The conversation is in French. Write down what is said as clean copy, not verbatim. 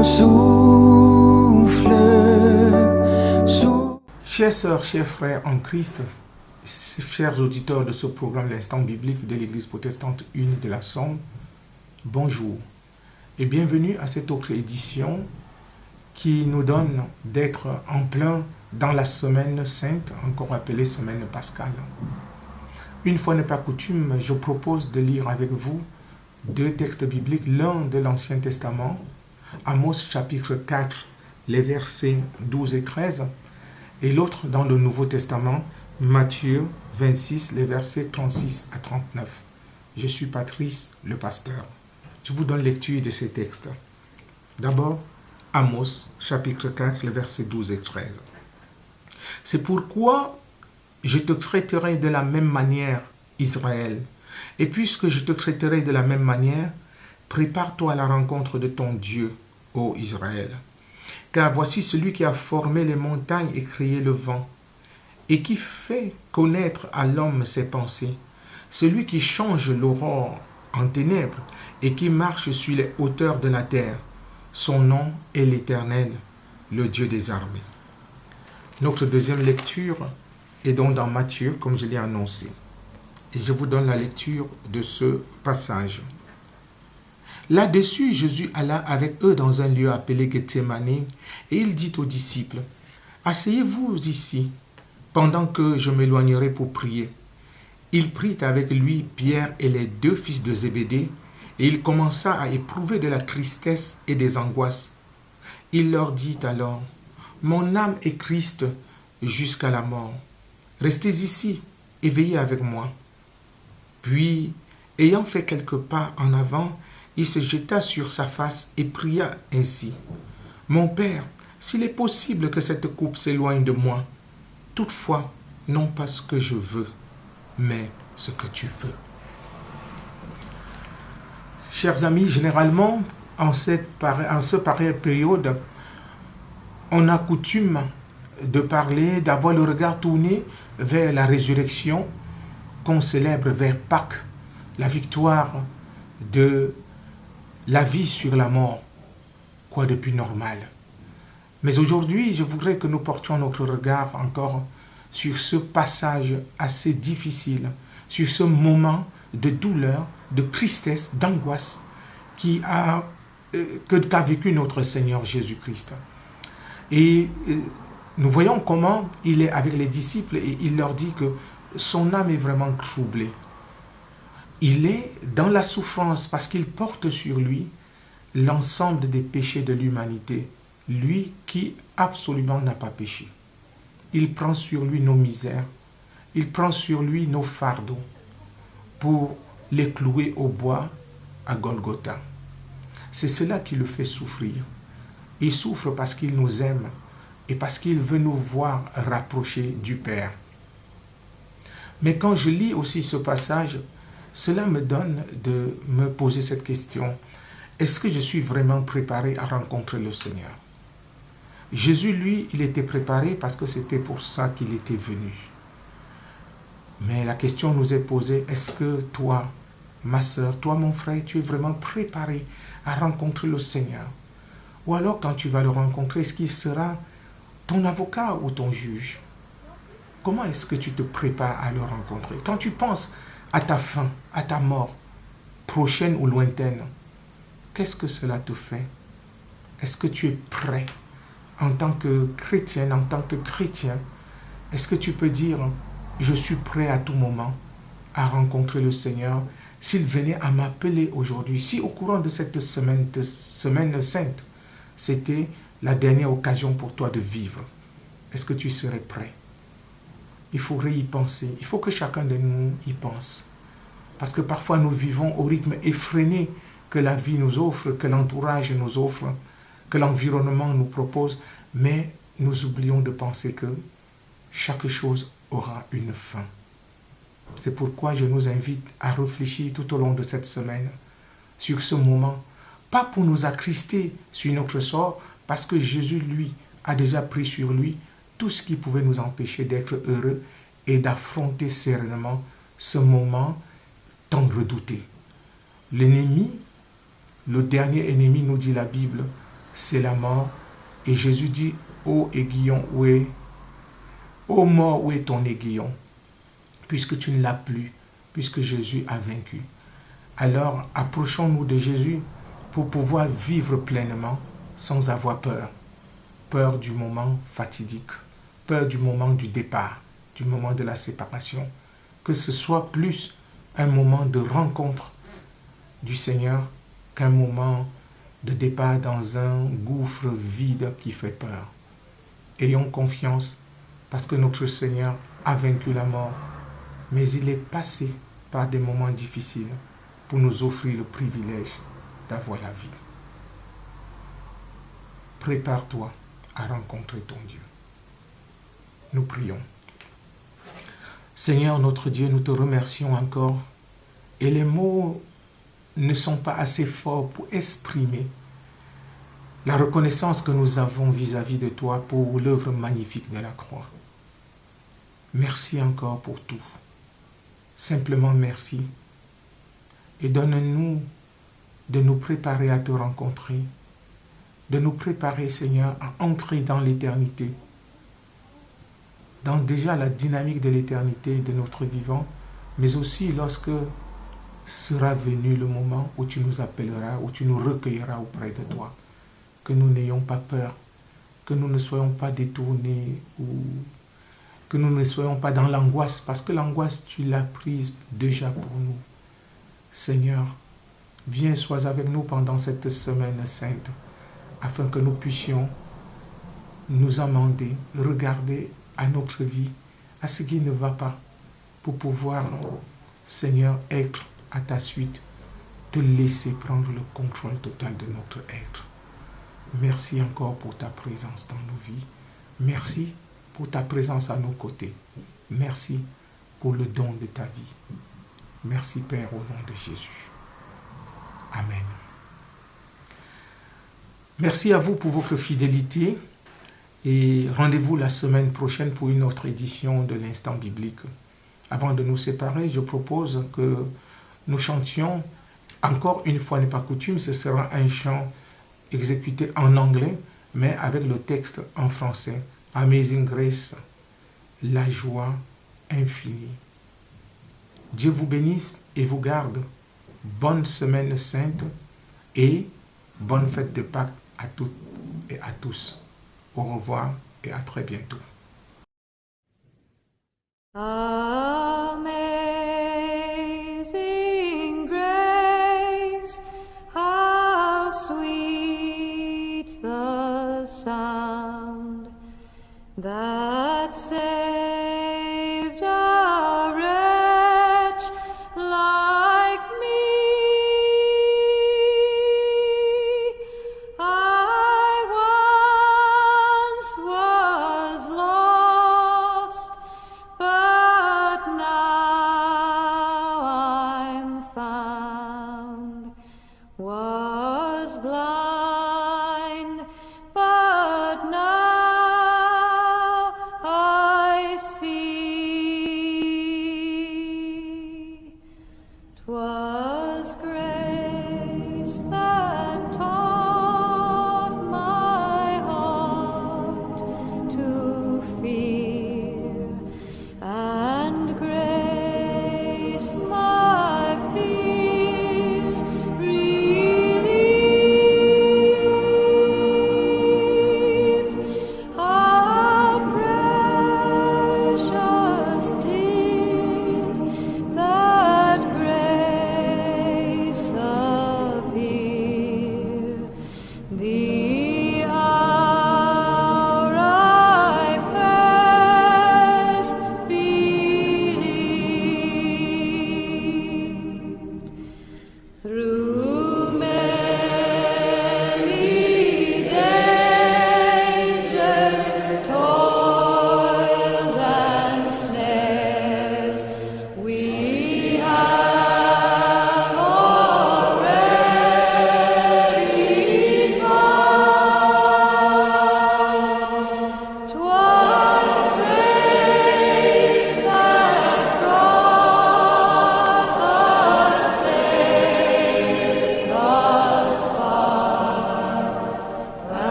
ton souffle. Chères sœurs, chers frères en Christ, chers auditeurs de ce programme L'Instant biblique de l'Église protestante unie de la Somme, bonjour et bienvenue à cette autre édition qui nous donne d'être en plein dans la semaine sainte, encore appelée semaine pascale. Une fois n'est pas coutume, je propose de lire avec vous deux textes bibliques, l'un de l'Ancien Testament, Amos chapitre 4, les versets 12 et 13, et l'autre dans le Nouveau Testament, Matthieu 26, les versets 36 à 39. Je suis Patrice, le pasteur. Je vous donne lecture de ces textes. D'abord, Amos chapitre 4, les versets 12 et 13. C'est pourquoi je te traiterai de la même manière, Israël. Et puisque je te traiterai de la même manière, prépare-toi à la rencontre de ton Dieu, ô Israël. Car voici celui qui a formé les montagnes et créé le vent, et qui fait connaître à l'homme ses pensées, celui qui change l'aurore en ténèbres et qui marche sur les hauteurs de la terre. Son nom est l'Éternel, le Dieu des armées. Notre deuxième lecture est donc dans Matthieu, comme je l'ai annoncé. Et je vous donne la lecture de ce passage. Là-dessus, Jésus alla avec eux dans un lieu appelé Gethsémane, et il dit aux disciples, « Asseyez-vous ici, pendant que je m'éloignerai pour prier. » Il prit avec lui Pierre et les deux fils de Zébédée, et il commença à éprouver de la tristesse et des angoisses. Il leur dit alors, « Mon âme est triste jusqu'à la mort. Restez ici et veillez avec moi. » Puis, ayant fait quelques pas en avant, il se jeta sur sa face et pria ainsi. « Mon Père, s'il est possible que cette coupe s'éloigne de moi, toutefois, non pas ce que je veux, mais ce que tu veux. » Chers amis, généralement, en ce pareille période, on a coutume de parler, d'avoir le regard tourné vers la résurrection qu'on célèbre vers Pâques, la victoire de la vie sur la mort, quoi de plus normal. Mais aujourd'hui, je voudrais que nous portions notre regard encore sur ce passage assez difficile, sur ce moment de douleur, de tristesse, d'angoisse qu'a vécu notre Seigneur Jésus-Christ. Et nous voyons comment il est avec les disciples et il leur dit que son âme est vraiment troublée. Il est dans la souffrance parce qu'il porte sur lui l'ensemble des péchés de l'humanité, lui qui absolument n'a pas péché. Il prend sur lui nos misères, il prend sur lui nos fardeaux pour les clouer au bois à Golgotha. C'est cela qui le fait souffrir. Il souffre parce qu'il nous aime et parce qu'il veut nous voir rapprocher du Père. Mais quand je lis aussi ce passage, cela me donne de me poser cette question. Est-ce que je suis vraiment préparé à rencontrer le Seigneur? Jésus, lui, il était préparé parce que c'était pour ça qu'il était venu. Mais la question nous est posée, est-ce que toi, ma sœur, toi, mon frère, tu es vraiment préparé à rencontrer le Seigneur? Ou alors, quand tu vas le rencontrer, est-ce qu'il sera ton avocat ou ton juge? Comment est-ce que tu te prépares à le rencontrer? Quand tu penses à ta fin, à ta mort, prochaine ou lointaine, qu'est-ce que cela te fait? Est-ce que tu es prêt en tant que chrétienne, en tant que chrétien? Est-ce que tu peux dire, je suis prêt à tout moment à rencontrer le Seigneur s'il venait à m'appeler aujourd'hui? Si au courant de cette semaine sainte, c'était la dernière occasion pour toi de vivre, est-ce que tu serais prêt? Il faudrait y penser. Il faut que chacun de nous y pense. Parce que parfois nous vivons au rythme effréné que la vie nous offre, que l'entourage nous offre, que l'environnement nous propose, mais nous oublions de penser que chaque chose aura une fin. C'est pourquoi je nous invite à réfléchir tout au long de cette semaine sur ce moment, pas pour nous attrister sur notre sort, parce que Jésus, lui, a déjà pris sur lui tout ce qui pouvait nous empêcher d'être heureux et d'affronter sereinement ce moment tant redouté. L'ennemi, le dernier ennemi, nous dit la Bible, c'est la mort. Et Jésus dit, ô aiguillon, ô mort, où est ton aiguillon? Puisque tu ne l'as plus, puisque Jésus a vaincu. Alors, approchons-nous de Jésus pour pouvoir vivre pleinement sans avoir peur. Peur du moment fatidique, peur du moment du départ, du moment de la séparation. Que ce soit plus un moment de rencontre du Seigneur qu'un moment de départ dans un gouffre vide qui fait peur. Ayons confiance parce que notre Seigneur a vaincu la mort, mais il est passé par des moments difficiles pour nous offrir le privilège d'avoir la vie. Prépare-toi à rencontrer ton Dieu. Nous prions. Seigneur notre Dieu, nous te remercions encore et les mots ne sont pas assez forts pour exprimer la reconnaissance que nous avons vis-à-vis de toi pour l'œuvre magnifique de la croix. Merci encore pour tout. Simplement merci. Et donne-nous de nous préparer à te rencontrer, de nous préparer, Seigneur, à entrer dans l'éternité, dans déjà la dynamique de l'éternité de notre vivant, mais aussi lorsque sera venu le moment où tu nous appelleras, où tu nous recueilleras auprès de toi. Que nous n'ayons pas peur, que nous ne soyons pas détournés ou que nous ne soyons pas dans l'angoisse, parce que l'angoisse, tu l'as prise déjà pour nous. Seigneur, viens, sois avec nous pendant cette semaine sainte, afin que nous puissions nous amender, regarder à notre vie, à ce qui ne va pas, pour pouvoir, Seigneur, être à ta suite, te laisser prendre le contrôle total de notre être. Merci encore pour ta présence dans nos vies. Merci pour ta présence à nos côtés. Merci pour le don de ta vie. Merci Père au nom de Jésus. Amen. Merci à vous pour votre fidélité et rendez-vous la semaine prochaine pour une autre édition de l'Instant biblique. Avant de nous séparer, je propose que nous chantions, encore une fois n'est pas coutume, ce sera un chant exécuté en anglais, mais avec le texte en français. Amazing Grace, la joie infinie. Dieu vous bénisse et vous garde. Bonne semaine sainte et bonne fête de Pâques à toutes et à tous. Au revoir et à très bientôt. Amazing grace, how sweet the sound that saved